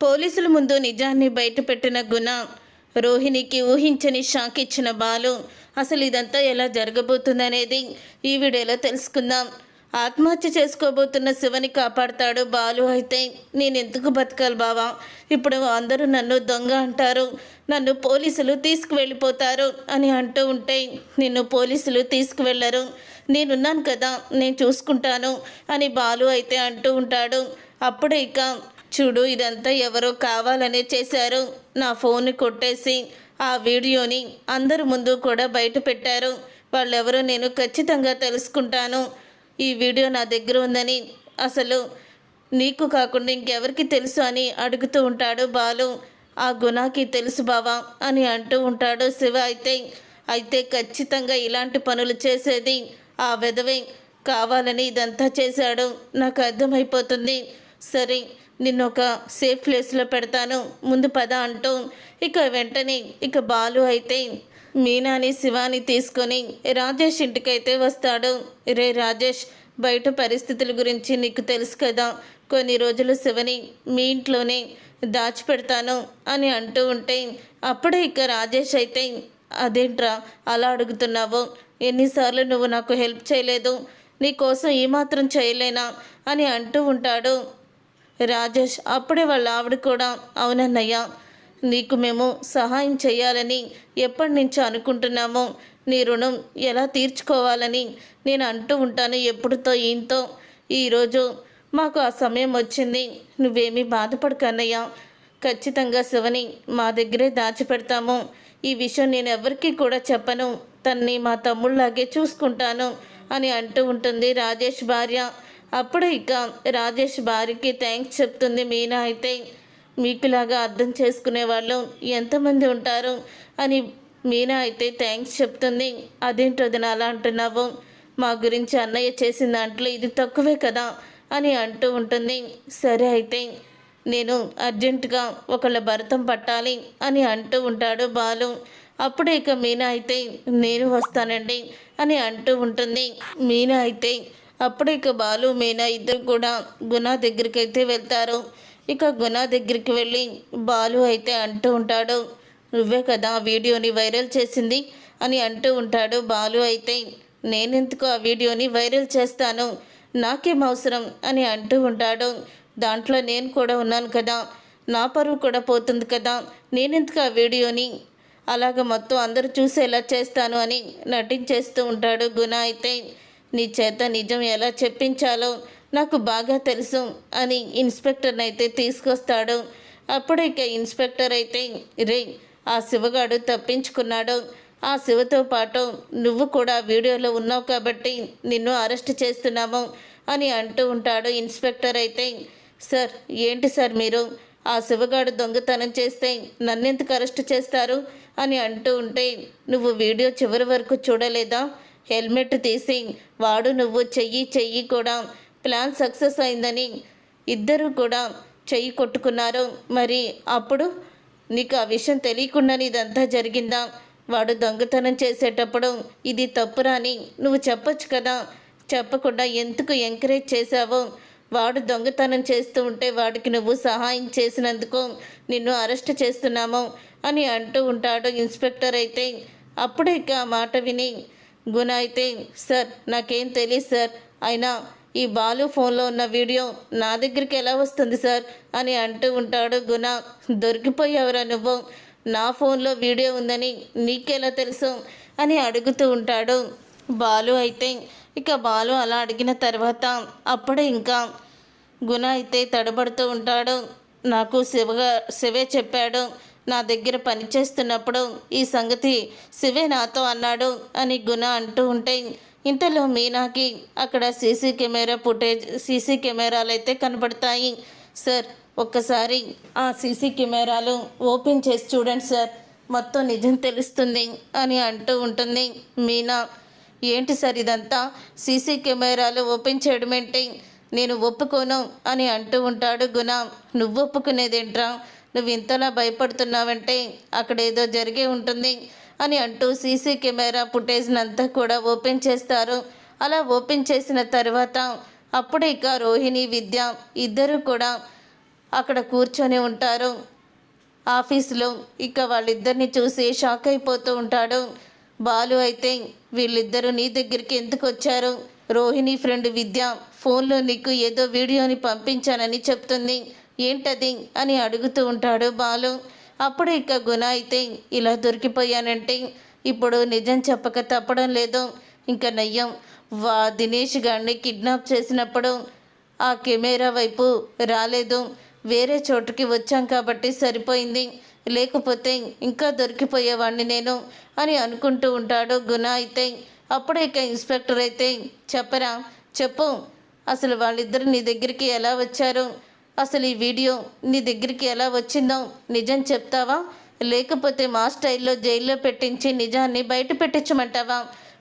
పోలీసుల ముందు నిజాన్ని బయటపెట్టిన గుణ, రోహిణికి ఊహించని షాక్ ఇచ్చిన బాలు. అసలు ఇదంతా ఎలా జరగబోతుందనేది ఈ వీడియోలో తెలుసుకుందాం. ఆత్మహత్య చేసుకోబోతున్న శివని కాపాడతాడు బాలు. అయితే నేనెందుకు బతకాలి బావా? ఇప్పుడు అందరూ నన్ను దొంగ అంటారు, నన్ను పోలీసులు తీసుకువెళ్ళిపోతారు అని అంటూ ఉంటే, నిన్ను పోలీసులు తీసుకువెళ్ళరు, నేనున్నాను కదా, నేను చూసుకుంటాను అని బాలు అయితే అంటూ ఉంటాడు. అప్పుడే ఇక చూడు, ఇదంతా ఎవరో కావాలనే చేశారు. నా ఫోన్ని కొట్టేసి ఆ వీడియోని అందరి ముందు కూడా బయట పెట్టారు. వాళ్ళెవరో నేను ఖచ్చితంగా తెలుసుకుంటాను. ఈ వీడియో నా దగ్గర ఉందని అసలు నీకు కాకుండా ఇంకెవరికి తెలుసు అని అడుగుతూ ఉంటాడు బాలు. ఆ గుణాకి తెలుసు బావా అని అంటూ ఉంటాడు శివ. అయితే ఖచ్చితంగా ఇలాంటి పనులు చేసేది ఆ వెధవే కావాలని ఇదంతా చేశాడు, నాకు అర్థమైపోతుంది. సరే, నిన్ను ఒక సేఫ్ ప్లేస్లో పెడతాను, ముందు పద అంటూ ఇక వెంటనే ఇక బాలు అయితే మీనాని శివాని తీసుకొని రాజేష్ ఇంటికైతే వస్తాడు. రే రాజేష్, బయట పరిస్థితుల గురించి నీకు తెలుసు కదా, కొన్ని రోజులు శివని మీ ఇంట్లోనే దాచిపెడతాను అని అంటూ ఉంటే, అప్పుడే ఇక రాజేష్ అయితే అదేంట్రా అలా అడుగుతున్నావు? ఎన్నిసార్లు నువ్వు నాకు హెల్ప్ చేయలేదు, నీకోసం ఏమాత్రం చేయలేనా అని అంటూ ఉంటాడు రాజేష్. అప్పుడే వాళ్ళ ఆవిడ కూడా, అవునన్నయ్య, నీకు మేము సహాయం చేయాలని ఎప్పటి నుంచో అనుకుంటున్నాము, నీ రుణం ఎలా తీర్చుకోవాలని నేను అంటూ ఉంటాను ఎప్పుడుతో ఈయంతో. ఈరోజు మాకు ఆ సమయం వచ్చింది, నువ్వేమీ బాధపడకు అన్నయ్య, ఖచ్చితంగా శివని మా దగ్గరే దాచిపెడతాము. ఈ విషయం నేను ఎవరికీ కూడా చెప్పను, తన్ని మా తమ్ముళ్ళలాగే చూసుకుంటాను అని అంటూ ఉంటుంది రాజేష్ భార్య. అప్పుడు ఇక రాజేష్ భార్యకి థ్యాంక్స్ చెప్తుంది మీనా. అయితే మీకులాగా అర్థం చేసుకునే వాళ్ళు ఎంతమంది ఉంటారు అని మీనా అయితే థ్యాంక్స్ చెప్తుంది. అదేంటో వదిన అలా అంటున్నావు, మా గురించి అన్నయ్య చేసిన దాంట్లో ఇది తక్కువే కదా అని అంటూ ఉంటుంది. సరే, అయితే నేను అర్జెంటుగా ఒకళ్ళ భరతం పట్టాలి అని అంటూ ఉంటాడు బాలు. అప్పుడే ఇక మీనా అయితే నేను వస్తానండి అని అంటూ ఉంటుంది. మీనా అయితే అప్పుడు ఇక బాలు మీనా ఇద్దరు కూడా గుణ దగ్గరికి అయితే వెళ్తారు. ఇక గుణ దగ్గరికి వెళ్ళి బాలు అయితే అంటూ ఉంటాడు, నువ్వే కదా ఆ వీడియోని వైరల్ చేసింది అని అంటూ ఉంటాడు బాలు. అయితే నేనెందుకు ఆ వీడియోని వైరల్ చేస్తాను, నాకేం అవసరం అని అంటూ ఉంటాడు. దాంట్లో నేను కూడా ఉన్నాను కదా, నా పరువు కూడా పోతుంది కదా, నేనెందుకు ఆ వీడియోని అలాగ మొత్తం అందరూ చూసేలా చేస్తాను అని నటించేస్తూ ఉంటాడు గుణ. అయితే నీ చేత నిజం ఎలా చెప్పించాలో నాకు బాగా తెలుసు అని ఇన్స్పెక్టర్ని అయితే తీసుకొస్తాడు. అప్పుడు ఇక ఇన్స్పెక్టర్ అయితే, రే, ఆ శివగాడు తప్పించుకున్నాడు, ఆ శివతో పాటు నువ్వు కూడా వీడియోలో ఉన్నావు కాబట్టి నిన్ను అరెస్ట్ చేస్తున్నాము అని అంటూ ఉంటాడు. ఇన్స్పెక్టర్ అయితే, సార్ ఏంటి సార్ మీరు, ఆ శివగాడు దొంగతనం చేస్తే నన్నెందుకు అరెస్ట్ చేస్తారు అని అంటూ ఉంటే, నువ్వు వీడియో చివరి వరకు చూడలేదా? హెల్మెట్ తీసి వాడు నువ్వు చెయ్యి కూడా ప్లాన్ సక్సెస్ అయిందని ఇద్దరు కూడా చెయ్యి కొట్టుకున్నారు. మరి అప్పుడు నీకు ఆ విషయం తెలియకుండానే ఇదంతా జరిగిందా? వాడు దొంగతనం చేసేటప్పుడు ఇది తప్పురా అని నువ్వు చెప్పొచ్చు కదా, చెప్పకుండా ఎందుకు ఎంకరేజ్ చేశావో? వాడు దొంగతనం చేస్తూ ఉంటే వాడికి నువ్వు సహాయం చేసినందుకు నిన్ను అరెస్ట్ చేస్తున్నాము అని అంటూ ఉంటాడు ఇన్స్పెక్టర్. అయితే అప్పుడే ఇక ఆ మాట విని గుణ అయితే, సార్ నాకేం తెలియదు సార్, అయినా ఈ బాలు ఫోన్లో ఉన్న వీడియో నా దగ్గరికి ఎలా వస్తుంది సార్ అని అంటూ ఉంటాడు గుణ. దొరికిపోయావురా నువ్వు, నా ఫోన్లో వీడియో ఉందని నీకెలా తెలుసు అని అడుగుతూ ఉంటాడు బాలు. అయితే ఇక బాలు అలా అడిగిన తర్వాత అప్పుడే ఇంకా గుణ అయితే తడబడుతూ ఉంటాడు. నాకు శివే చెప్పాడు, నా దగ్గర పనిచేస్తున్నప్పుడు ఈ సంగతి శివే నాతో అన్నాడు అని గుణ అంటూ ఉంటే, ఇంతలో మీనాకి అక్కడ సీసీ కెమెరాలు అయితే కనబడతాయి. సార్ ఒక్కసారి ఆ సీసీ కెమెరాలు ఓపెన్ చేసి చూడండి సార్, మొత్తం నిజం తెలుస్తుంది అని అంటూ ఉంటుంది మీనా. ఏంటి సార్ ఇదంతా, సీసీ కెమెరాలు ఓపెన్ చేయడం ఏంటి, నేను ఒప్పుకోను అని అంటూ ఉంటాడు గుణ. నువ్వు ఒప్పుకునేదేంట్రా, నువ్వు ఇంతలా భయపడుతున్నావంటే అక్కడ ఏదో జరిగే ఉంటుంది అని అంటూ సీసీ కెమెరా ఫుటేజ్ని అంతా కూడా ఓపెన్ చేస్తారు. అలా ఓపెన్ చేసిన తర్వాత అప్పుడే ఇక రోహిణి, విద్య ఇద్దరు కూడా అక్కడ కూర్చొని ఉంటారు ఆఫీసులో. ఇక వాళ్ళిద్దరిని చూసి షాక్ అయిపోతూ ఉంటాడు బాలు. అయితే వీళ్ళిద్దరూ నీ దగ్గరికి ఎందుకు వచ్చారు? రోహిణి ఫ్రెండ్ విద్య ఫోన్లో నీకు ఏదో వీడియోని పంపించానని చెప్తుంది, ఏంటది అని అడుగుతూ ఉంటాడు బాలు. అప్పుడు ఇక గుణ అయితే ఇలా దొరికిపోయానంటే ఇప్పుడు నిజం చెప్పక తప్పడం లేదు. ఇంకా నయ్యం దినేష్ గారిని కిడ్నాప్ చేసినప్పుడు ఆ కెమెరా వైపు రాలేదు, వేరే చోటుకి వచ్చాం కాబట్టి సరిపోయింది, లేకపోతే ఇంకా దొరికిపోయేవాడిని నేను అని అనుకుంటూ ఉంటాడు గుణ అయితే. అప్పుడే ఇక ఇన్స్పెక్టర్ అయితే చెప్పరా, చెప్పు అసలు వాళ్ళిద్దరు నీ దగ్గరికి ఎలా వచ్చారు, అసలు ఈ వీడియో నీ దగ్గరికి ఎలా వచ్చిందో నిజం చెప్తావా, లేకపోతే మా స్టైల్లో జైల్లో పెట్టించి నిజాన్ని బయట పెట్టించమంటావా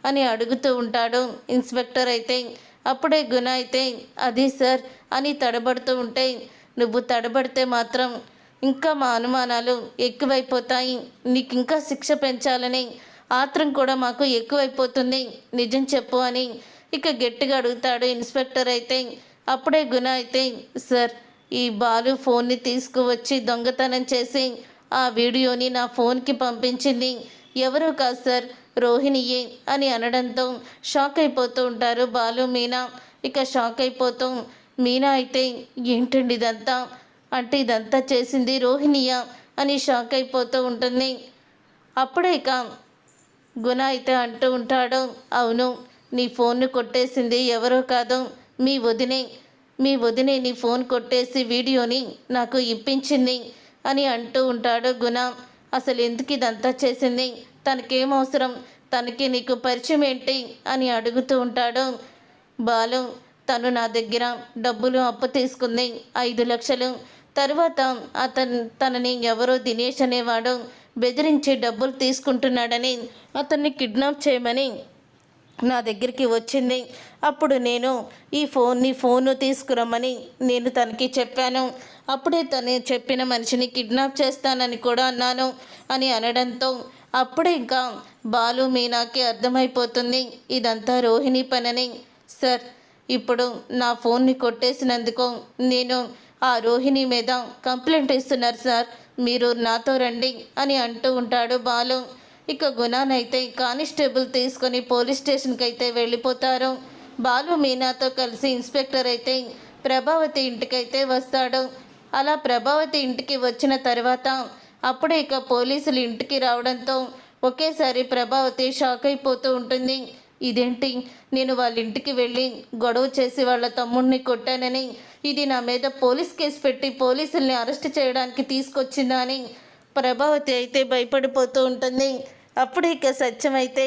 అని అడుగుతూ ఉంటాడు ఇన్స్పెక్టర్ అయితే. అప్పుడే గుణ అయితే అది సార్ అని తడబడుతూ ఉంటే, నువ్వు తడబడితే మాత్రం ఇంకా మా అనుమానాలు ఎక్కువైపోతాయి, నీకు ఇంకా శిక్ష పెంచాలని ఆత్రం కూడా మాకు ఎక్కువైపోతుంది, నిజం చెప్పు అని ఇక గట్టిగా అడుగుతాడు ఇన్స్పెక్టర్ అయితే. అప్పుడే గుణ అయితే సార్ ఈ బాలు ఫోన్ని తీసుకువచ్చి దొంగతనం చేసి ఆ వీడియోని నా ఫోన్కి పంపించింది ఎవరూ కాదు సార్, రోహిణియే అని అనడంతో షాక్ అయిపోతూ ఉంటారు బాలు మీనా. ఇక షాక్ అయిపోతూ మీనా అయితే ఏంటండి ఇదంతా, అంటే ఇదంతా చేసింది రోహిణియా అని షాక్ అయిపోతూ ఉంటుంది. అప్పుడే ఇక గుణ అయితే అంటూ ఉంటాడు, అవును నీ ఫోన్ను కొట్టేసింది ఎవరో కాదు మీ వదినే నీ ఫోన్ కొట్టేసి వీడియోని నాకు ఇప్పించింది అని అంటూ ఉంటాడు గుణ. అసలు ఎందుకు ఇదంతా చేసింది, తనకేం అవసరం, తనకి నీకు పరిచయం ఏంటి అని అడుగుతూ ఉంటాడు బాలు. తను నా దగ్గర డబ్బులు అప్పు తీసుకుంది 5 లక్షలు, తర్వాత తనని ఎవరో దినేష్ అనేవాడు బెదిరించి డబ్బులు తీసుకుంటున్నాడని అతన్ని కిడ్నాప్ చేయమని నా దగ్గరికి వచ్చింది. అప్పుడు నేను నీ ఫోను తీసుకురమ్మని నేను తనకి చెప్పాను, అప్పుడే తను చెప్పిన మనిషిని కిడ్నాప్ చేస్తానని కూడా అన్నాను అని అనడంతో అప్పుడే ఇంకా బాలు మీనాకి అర్థమైపోతుంది ఇదంతా రోహిణి పనని. సార్ ఇప్పుడు నా ఫోన్ని కొట్టేసినందుకు నేను ఆ రోహిణి మీద కంప్లైంట్ ఇస్తున్నారు సార్, మీరు నాతో రండి అని అంటూ ఉంటాడు బాలు. ఇక గుణానైతే కానిస్టేబుల్ తీసుకొని పోలీస్ స్టేషన్కి అయితే వెళ్ళిపోతారు. బాలు మీనాతో కలిసి ఇన్స్పెక్టర్ అయితే ప్రభావతి ఇంటికైతే వస్తాడు. అలా ప్రభావతి ఇంటికి వచ్చిన తర్వాత అప్పుడే ఇక పోలీసులు ఇంటికి రావడంతో ఒకేసారి ప్రభావతి షాక్ అయిపోతూ ఉంటుంది. ఇదేంటి, నేను వాళ్ళ ఇంటికి వెళ్ళి గొడవ చేసి వాళ్ళ తమ్ముడిని కొట్టానని ఇది నా మీద పోలీస్ కేసు పెట్టి పోలీసుల్ని అరెస్ట్ చేయడానికి తీసుకొచ్చిందా అని ప్రభావతి అయితే భయపడిపోతూ ఉంటుంది. అప్పుడు ఇక సత్యం అయితే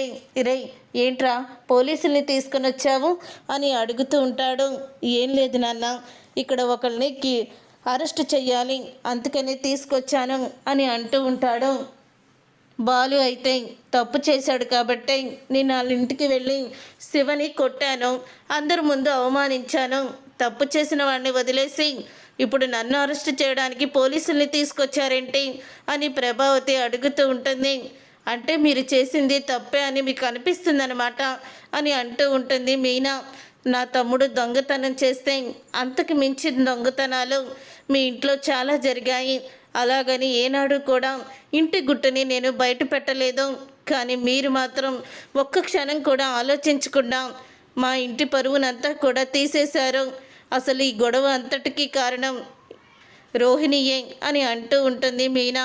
రే ఏంట్రా పోలీసుల్ని తీసుకొని వచ్చావు అని అడుగుతూ ఉంటాడు. ఏం లేదు నాన్న, ఇక్కడ ఒకరిని అరెస్ట్ చెయ్యాలి అందుకని తీసుకొచ్చాను అని అంటూ ఉంటాడు. బాలు అయితే తప్పు చేశాడు కాబట్టి నేను వాళ్ళ ఇంటికి వెళ్ళి శివని కొట్టాను, అందరి ముందు అవమానించాను, తప్పు చేసిన వాడిని వదిలేసి ఇప్పుడు నన్ను అరెస్ట్ చేయడానికి పోలీసుల్ని తీసుకొచ్చారేంటి అని ప్రభావతి అడుగుతూ ఉంటుంది. అంటే మీరు చేసింది తప్పే అని మీకు అనిపిస్తుందన్నమాట అని అంటూ ఉంటుంది మీనా. నా తమ్ముడు దొంగతనం చేస్తే అంతకు మించిన దొంగతనాలు మీ ఇంట్లో చాలా జరిగాయి, అలాగని ఏనాడు కూడా ఇంటి గుట్టుని నేను బయట పెట్టలేదు, కానీ మీరు మాత్రం ఒక్క క్షణం కూడా ఆలోచించకుండా మా ఇంటి పరువునంతా కూడా తీసేశారు, అసలు ఈ గొడవ అంతటికీ కారణం రోహిణియే అని అంటూ ఉంటుంది మీనా.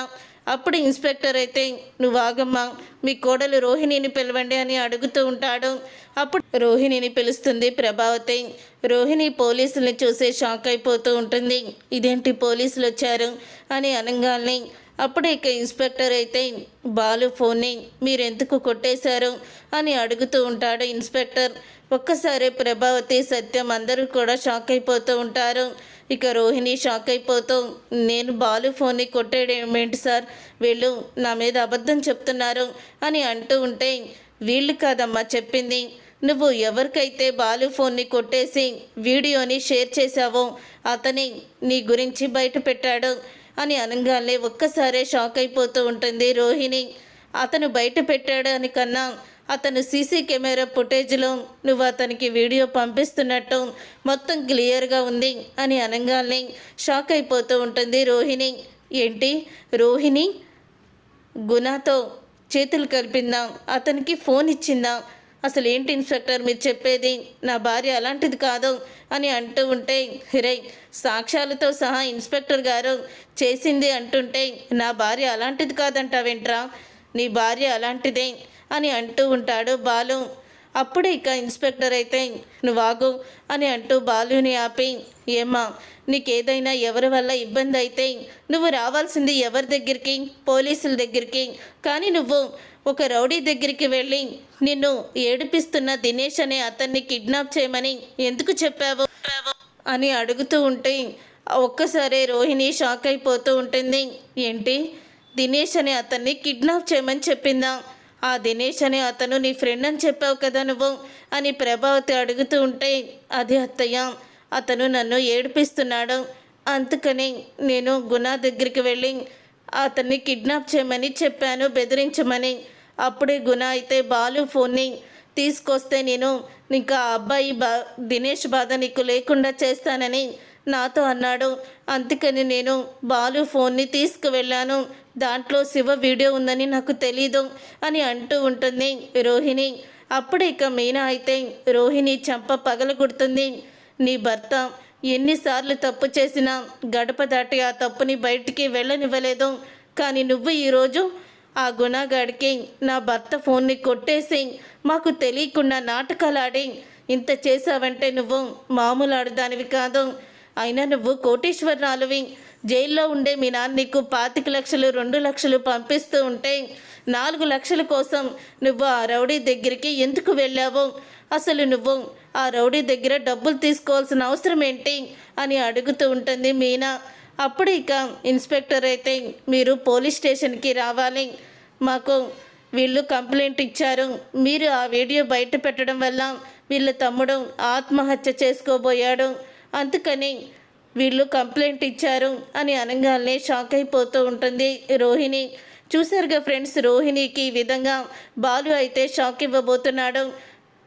అప్పుడు ఇన్స్పెక్టర్ అయితే నువ్వు ఆగమ్మా, మీ కోడలు రోహిణిని పిలవండి అని అడుగుతూ ఉంటాడు. అప్పుడు రోహిణిని పిలుస్తుంది ప్రభావతి. రోహిణి పోలీసుల్ని చూసి షాక్ అయిపోతూ ఉంటుంది. ఇదేంటి పోలీసులు వచ్చారు అని అనగానే అప్పుడు ఇక ఇన్స్పెక్టర్ అయితే బాలు ఫోన్ని మీరెందుకు కొట్టేశారు అని అడుగుతూ ఉంటాడు ఇన్స్పెక్టర్. ఒక్కసారి ప్రభావతి సత్యం అందరూ కూడా షాక్ అయిపోతూ ఉంటారు. ఇక రోహిణి షాక్ అయిపోతూ నేను బాలు ఫోన్ని కొట్టేయడమేంటి సార్, వీళ్ళు నా మీద అబద్ధం చెప్తున్నారు అని అంటూ ఉంటే వీళ్ళు కాదమ్మా చెప్పింది, నువ్వు ఎవరికైతే బాలు ఫోన్ని కొట్టేసి వీడియోని షేర్ చేశావో అతని నీ గురించి బయట పెట్టాడు అని అనగానే ఒక్కసారే షాక్ అయిపోతూ ఉంటుంది రోహిణి. అతను బయట పెట్టాడు అని కన్నా అతను సీసీ కెమెరా ఫుటేజ్లో నువ్వు అతనికి వీడియో పంపిస్తున్నట్టు మొత్తం క్లియర్గా ఉంది అని అనగానే షాక్ అయిపోతూ ఉంటుంది రోహిణి. ఏంటి రోహిణి గుణతో చేతులు కలిపిందా, అతనికి ఫోన్ ఇచ్చిందా? అసలు ఏంటి ఇన్స్పెక్టర్ మీరు చెప్పేది? నా భార్య అలాంటిది కాదు అని అంటూ ఉంటే, హిరై సాక్ష్యాలతో సహా ఇన్స్పెక్టర్ గారు చేసింది అంటుంటే నా భార్య అలాంటిది కాదంటావేంట్రా? నీ భార్య అలాంటిదే అని అంటూ ఉంటాడు బాలు. అప్పుడు ఇక ఇన్స్పెక్టర్ అయితే నువ్వు ఆగు అని అంటూ బాలుని ఆపి, ఏమ్మా నీకేదైనా ఎవరి వల్ల ఇబ్బంది అయితే నువ్వు రావాల్సింది ఎవరి దగ్గరికి? పోలీసుల దగ్గరికి. కానీ నువ్వు ఒక రౌడీ దగ్గరికి వెళ్ళి నిన్ను ఏడిపిస్తున్న దినేష్ అనే అతన్ని కిడ్నాప్ చేయమని ఎందుకు చెప్పావు అని అడుగుతూ ఉంటే ఒక్కసారి రోహిణి షాక్ అయిపోతూ ఉంటుంది. ఏంటి దినేష్ అనే అతన్ని కిడ్నాప్ చేయమని చెప్పిందా? ఆ దినేష్ అనే అతను నీ ఫ్రెండ్ అని చెప్పావు కదా నువ్వు అని ప్రభావతి అడుగుతూ ఉంటే, అది అత్తయ్య, అతను నన్ను ఏడిపిస్తున్నాడు, అందుకని నేను గుణ దగ్గరికి వెళ్ళి అతన్ని కిడ్నాప్ చేయమని చెప్పాను, బెదిరించమని. అప్పుడే గుణ అయితే బాలు ఫోన్ని తీసుకొస్తే నేను ఇంకా అబ్బాయి దినేష్ బాధ నీకు లేకుండా చేస్తానని నాతో అన్నాడు. అందుకని నేను బాలు ఫోన్ని తీసుకువెళ్ళాను, దాంట్లో శివ వీడియో ఉందని నాకు తెలీదు అని అంటూ ఉంటుంది రోహిణి. అప్పుడు ఇక మీనా అయితే రోహిణి చెంప పగలగొడుతుంది. నీ భర్త ఎన్నిసార్లు తప్పు చేసినా గడప దాటి ఆ తప్పుని బయటికి వెళ్ళనివ్వలేదు. కానీ నువ్వు ఈరోజు ఆ గుణగాడికి నా భర్త ఫోన్ని కొట్టేసి మాకు తెలియకుండా నాటకాలు ఆడి ఇంత చేసావంటే నువ్వు మామూలు ఆడదానివి కాదు. అయినా నువ్వు కోటీశ్వరరాలువి. జైల్లో ఉండే మీ నాన్న నీకు 25 లక్షలు 2 లక్షలు పంపిస్తూ ఉంటే 4 లక్షల కోసం నువ్వు ఆ రౌడీ దగ్గరికి ఎందుకు వెళ్ళావు? అసలు నువ్వు ఆ రౌడీ దగ్గర డబ్బులు తీసుకోవాల్సిన అవసరం ఏంటి అని అడుగుతూ ఉంటుంది మీనా. అప్పుడు ఇక ఇన్స్పెక్టర్ అయితే మీరు పోలీస్ స్టేషన్కి రావాలి, మాకు వీళ్ళు కంప్లైంట్ ఇచ్చారు, మీరు ఆ వీడియో బయట పెట్టడం వల్ల వీళ్ళ తమ్ముడు ఆత్మహత్య చేసుకోబోయాడు, అందుకని వీళ్ళు కంప్లైంట్ ఇచ్చారు అని అనగానే షాక్ అయిపోతూ ఉంటుంది రోహిణి. చూసారుగా ఫ్రెండ్స్, రోహిణికి ఈ విధంగా బాలు అయితే షాక్ ఇవ్వబోతున్నాడు.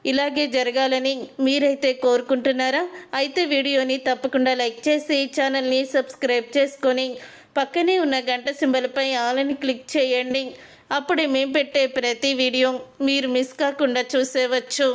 ఇలాగే జరగాలని మీరైతే కోరుకుంటున్నారా? అయితే వీడియోని తప్పకుండా లైక్ చేసి ఛానల్ని సబ్స్క్రైబ్ చేసుకొని పక్కనే ఉన్న గంట సింబల్పై ఆల్ అని క్లిక్ చేయండి. అప్పుడే మేము పెట్టే ప్రతి వీడియో మీరు మిస్ కాకుండా చూసేవచ్చు.